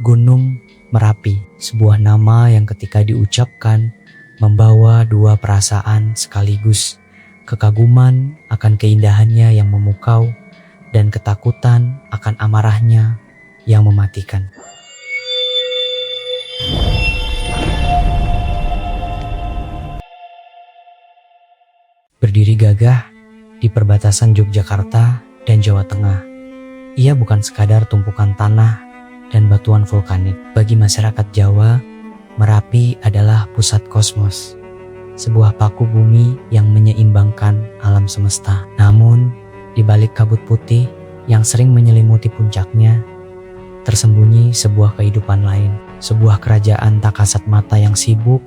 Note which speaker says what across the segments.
Speaker 1: Gunung Merapi, sebuah nama yang ketika diucapkan membawa dua perasaan sekaligus, kekaguman akan keindahannya yang memukau dan ketakutan akan amarahnya yang mematikan. Berdiri gagah di perbatasan Yogyakarta dan Jawa Tengah, ia bukan sekadar tumpukan tanah dan batuan vulkanik. Bagi masyarakat Jawa, Merapi adalah pusat kosmos, sebuah paku bumi yang menyeimbangkan alam semesta. Namun, di balik kabut putih yang sering menyelimuti puncaknya, tersembunyi sebuah kehidupan lain, sebuah kerajaan tak kasat mata yang sibuk,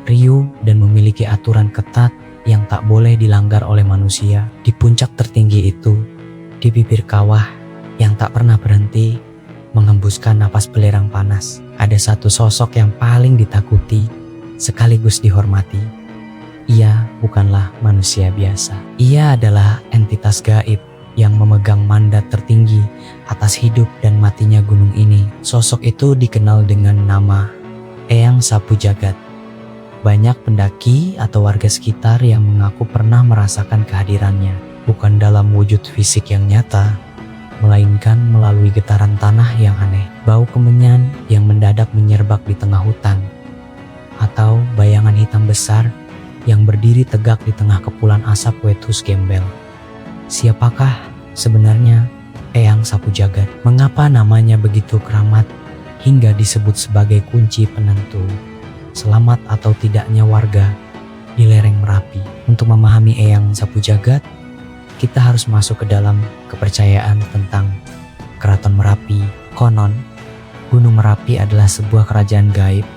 Speaker 1: riuh, dan memiliki aturan ketat yang tak boleh dilanggar oleh manusia. Di puncak tertinggi itu, di bibir kawah yang tak pernah berhenti menghembuskan napas belerang panas, ada satu sosok yang paling ditakuti sekaligus dihormati. Ia bukanlah manusia biasa. Ia adalah entitas gaib yang memegang mandat tertinggi atas hidup dan matinya gunung ini. Sosok itu dikenal dengan nama Eyang Sapu Jagat. Banyak pendaki atau warga sekitar yang mengaku pernah merasakan kehadirannya, bukan dalam wujud fisik yang nyata, melainkan melalui getaran tanah yang aneh, bau kemenyan yang mendadak menyerbak di tengah hutan, atau bayangan hitam besar yang berdiri tegak di tengah kepulan asap Wetus Gembel. Siapakah sebenarnya Eyang Sapu Jagat? Mengapa namanya begitu keramat hingga disebut sebagai kunci penentu selamat atau tidaknya warga di lereng Merapi? Untuk memahami Eyang Sapu Jagat, kita harus masuk ke dalam kepercayaan tentang Keraton Merapi. Konon, Gunung Merapi adalah sebuah kerajaan gaib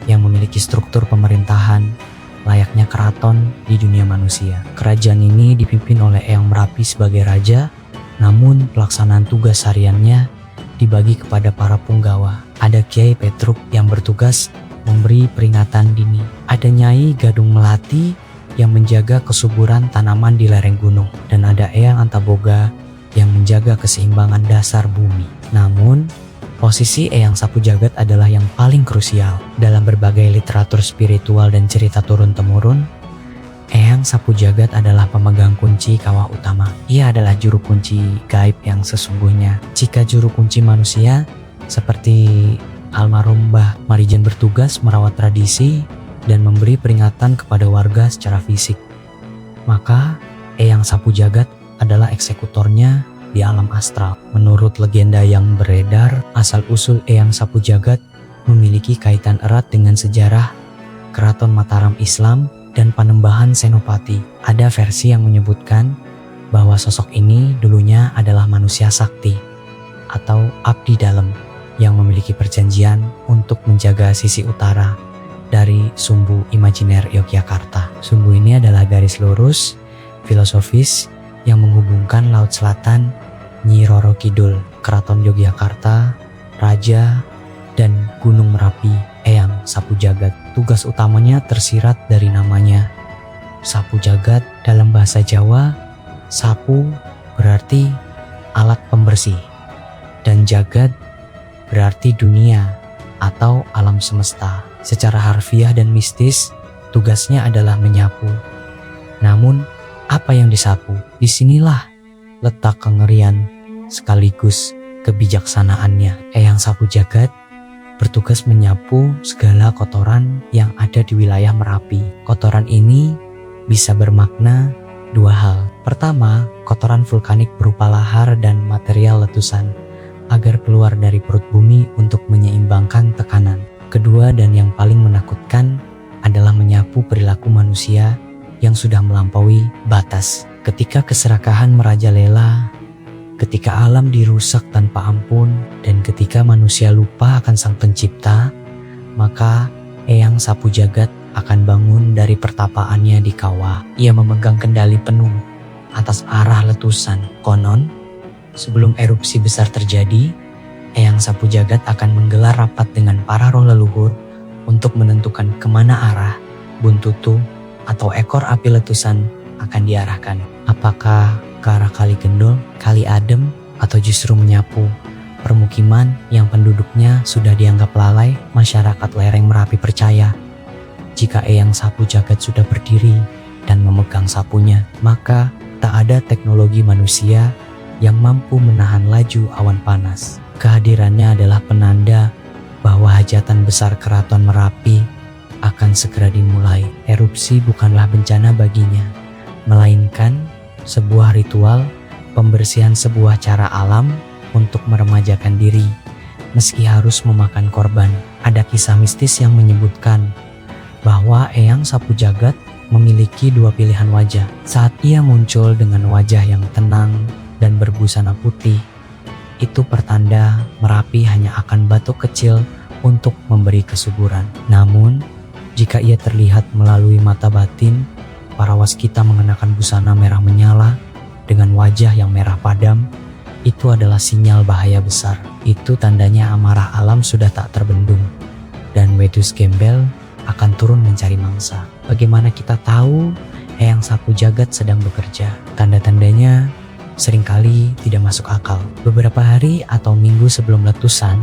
Speaker 1: yang memiliki struktur pemerintahan layaknya keraton di dunia manusia. Kerajaan ini dipimpin oleh Eyang Merapi sebagai raja, namun pelaksanaan tugas hariannya dibagi kepada para punggawa. Ada Kiai Petruk yang bertugas memberi peringatan dini. Ada Nyai Gadung Melati yang menjaga kesuburan tanaman di lereng gunung, dan ada Eyang Antaboga yang menjaga keseimbangan dasar bumi. Namun, posisi Eyang Sapu Jagat adalah yang paling krusial. Dalam berbagai literatur spiritual dan cerita turun-temurun, Eyang Sapu Jagat adalah pemegang kunci kawah utama. Ia adalah juru kunci gaib yang sesungguhnya. Jika juru kunci manusia seperti almarhum Mbah Marijan bertugas merawat tradisi dan memberi peringatan kepada warga secara fisik, maka Eyang Sapu Jagat adalah eksekutornya di alam astral. Menurut legenda yang beredar, asal-usul Eyang Sapu Jagat memiliki kaitan erat dengan sejarah Keraton Mataram Islam dan Panembahan Senopati. Ada versi yang menyebutkan bahwa sosok ini dulunya adalah manusia sakti atau abdi dalam yang memiliki perjanjian untuk menjaga sisi utara dari Sumbu Imajiner Yogyakarta. Sumbu ini adalah garis lurus filosofis yang menghubungkan Laut Selatan, Nyi Roro Kidul, Keraton Yogyakarta, Raja, dan Gunung Merapi, Eyang Sapu Jagat. Tugas utamanya tersirat dari namanya. Sapu Jagat dalam bahasa Jawa, sapu berarti alat pembersih, dan jagat berarti dunia atau alam semesta. Secara harfiah dan mistis, tugasnya adalah menyapu. Namun, apa yang disapu? Disinilah letak kengerian sekaligus kebijaksanaannya. Eyang Sapu Jagat bertugas menyapu segala kotoran yang ada di wilayah Merapi. Kotoran ini bisa bermakna dua hal. Pertama, kotoran vulkanik berupa lahar dan material letusan agar keluar dari perut bumi untuk menyeimbangkan tekanan. Kedua dan yang paling menakutkan adalah menyapu perilaku manusia yang sudah melampaui batas. Ketika keserakahan merajalela, ketika alam dirusak tanpa ampun, dan ketika manusia lupa akan sang pencipta, maka Eyang Sapu Jagat akan bangun dari pertapaannya di kawah. Ia memegang kendali penuh atas arah letusan. Konon, sebelum erupsi besar terjadi, Eyang Sapu Jagat akan menggelar rapat dengan para roh leluhur untuk menentukan kemana arah buntutu atau ekor api letusan akan diarahkan. Apakah ke arah Kali Gendul, Kali Adem, atau justru menyapu permukiman yang penduduknya sudah dianggap lalai, masyarakat lereng Merapi percaya jika Eyang Sapu Jagat sudah berdiri dan memegang sapunya, maka tak ada teknologi manusia yang mampu menahan laju awan panas. Kehadirannya adalah penanda bahwa hajatan besar Keraton Merapi akan segera dimulai. Erupsi bukanlah bencana baginya, melainkan sebuah ritual pembersihan, sebuah cara alam untuk meremajakan diri meski harus memakan korban. Ada kisah mistis yang menyebutkan bahwa Eyang Sapu Jagat memiliki dua pilihan wajah. Saat ia muncul dengan wajah yang tenang dan berbusana putih, itu pertanda Merapi hanya akan batuk kecil untuk memberi kesuburan. Namun, jika ia terlihat melalui mata batin, para waskita mengenakan busana merah menyala dengan wajah yang merah padam, itu adalah sinyal bahaya besar. Itu tandanya amarah alam sudah tak terbendung dan Wedus Gembel akan turun mencari mangsa. Bagaimana kita tahu Eyang Sapu Jagat sedang bekerja? Tanda-tandanya seringkali tidak masuk akal. Beberapa hari atau minggu sebelum letusan,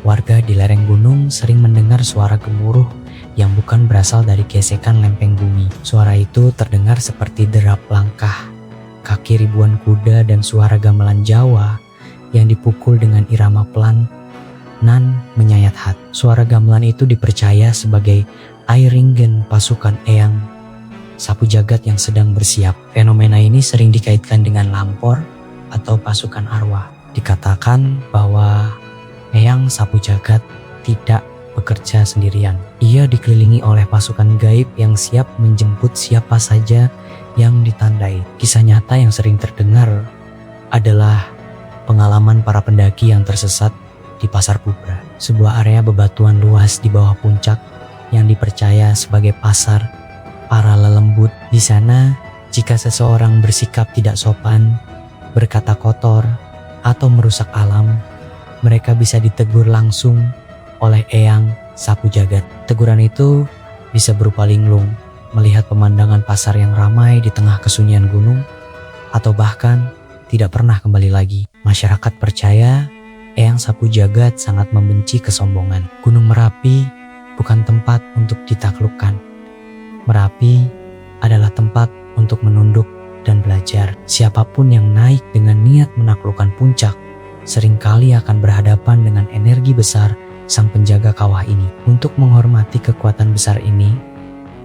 Speaker 1: warga di lereng gunung sering mendengar suara gemuruh yang bukan berasal dari gesekan lempeng bumi. Suara itu terdengar seperti derap langkah kaki ribuan kuda dan suara gamelan Jawa yang dipukul dengan irama pelan nan menyayat hati. Suara gamelan itu dipercaya sebagai airingen pasukan Eyang Sapu Jagat yang sedang bersiap. Fenomena ini sering dikaitkan dengan lampor atau pasukan arwah. Dikatakan bahwa Eyang Sapu Jagat tidak bekerja sendirian. Ia dikelilingi oleh pasukan gaib yang siap menjemput siapa saja yang ditandai. Kisah nyata yang sering terdengar adalah pengalaman para pendaki yang tersesat di Pasar Pubra, sebuah area bebatuan luas di bawah puncak yang dipercaya sebagai pasar para lelembut. Di sana, jika seseorang bersikap tidak sopan, berkata kotor, atau merusak alam, mereka bisa ditegur langsung oleh Eyang Sapu Jagat. Teguran itu bisa berupa linglung, melihat pemandangan pasar yang ramai di tengah kesunyian gunung, atau bahkan tidak pernah kembali lagi. Masyarakat percaya Eyang Sapu Jagat sangat membenci kesombongan. Gunung Merapi bukan tempat untuk ditaklukkan. Merapi adalah tempat untuk menunduk dan belajar. Siapapun yang naik dengan niat menaklukkan puncak seringkali akan berhadapan dengan energi besar sang penjaga kawah ini. Untuk menghormati kekuatan besar ini,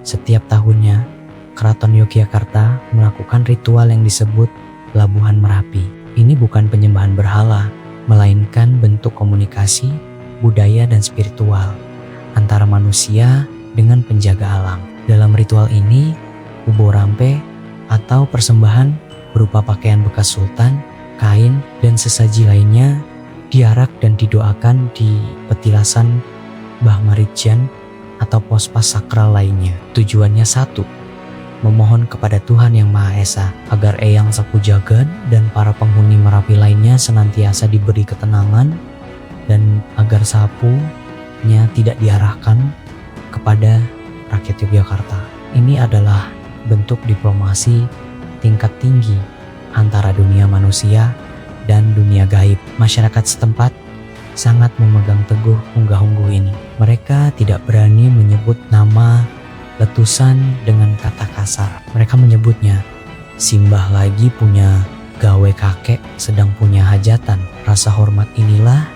Speaker 1: setiap tahunnya Keraton Yogyakarta melakukan ritual yang disebut Labuhan Merapi. Ini bukan penyembahan berhala, melainkan bentuk komunikasi, budaya dan spiritual antara manusia dengan penjaga alam. Dalam ritual ini, ubo rampe atau persembahan berupa pakaian bekas sultan, kain, dan sesaji lainnya diarak dan didoakan di petilasan Mbah Marijan atau pos-pas sakral lainnya. Tujuannya satu, memohon kepada Tuhan Yang Maha Esa agar Eyang Sapu Jagat dan para penghuni Merapi lainnya senantiasa diberi ketenangan dan agar sapunya tidak diarahkan kepada rakyat Yogyakarta. Ini adalah bentuk diplomasi tingkat tinggi antara dunia manusia dan dunia gaib. Masyarakat setempat sangat memegang teguh unggah-ungguh ini. Mereka tidak berani menyebut nama letusan dengan kata kasar. Mereka menyebutnya, "Simbah lagi punya gawe kakek sedang punya hajatan." Rasa hormat inilah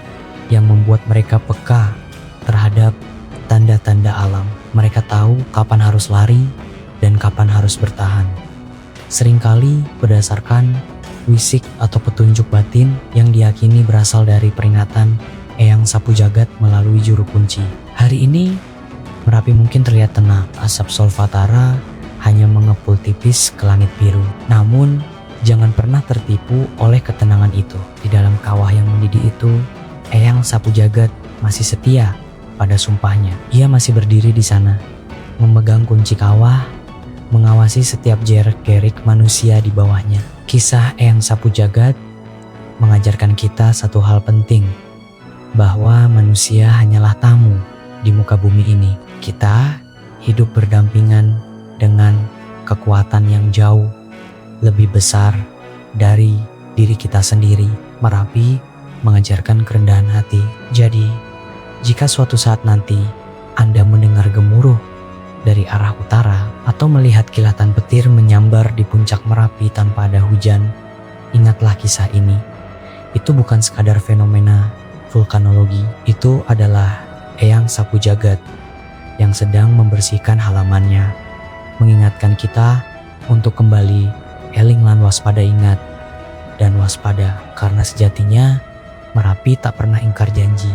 Speaker 1: yang membuat mereka peka terhadap tanda-tanda alam. Mereka tahu kapan harus lari dan kapan harus bertahan. Seringkali berdasarkan wisik atau petunjuk batin yang diyakini berasal dari peringatan Eyang Sapu Jagat melalui juru kunci. Hari ini Merapi mungkin terlihat tenang, asap solvatara hanya mengepul tipis ke langit biru. Namun, jangan pernah tertipu oleh ketenangan itu. Di dalam kawah yang mendidih itu, Eyang Sapu Jagat masih setia pada sumpahnya. Ia masih berdiri di sana, memegang kunci kawah, mengawasi setiap gerak-gerik manusia di bawahnya. Kisah Eyang Sapu Jagat mengajarkan kita satu hal penting, bahwa manusia hanyalah tamu di muka bumi ini. Kita hidup berdampingan dengan kekuatan yang jauh lebih besar dari diri kita sendiri. Merapi mengajarkan kerendahan hati. Jadi, jika suatu saat nanti Anda mendengar gemuruh dari arah utara atau melihat kilatan petir menyambar di puncak Merapi tanpa ada hujan, ingatlah kisah ini. Itu bukan sekadar fenomena vulkanologi, itu adalah Eyang Sapu Jagat yang sedang membersihkan halamannya, mengingatkan kita untuk kembali eling lan waspada, ingat dan waspada, karena sejatinya Merapi tak pernah ingkar janji.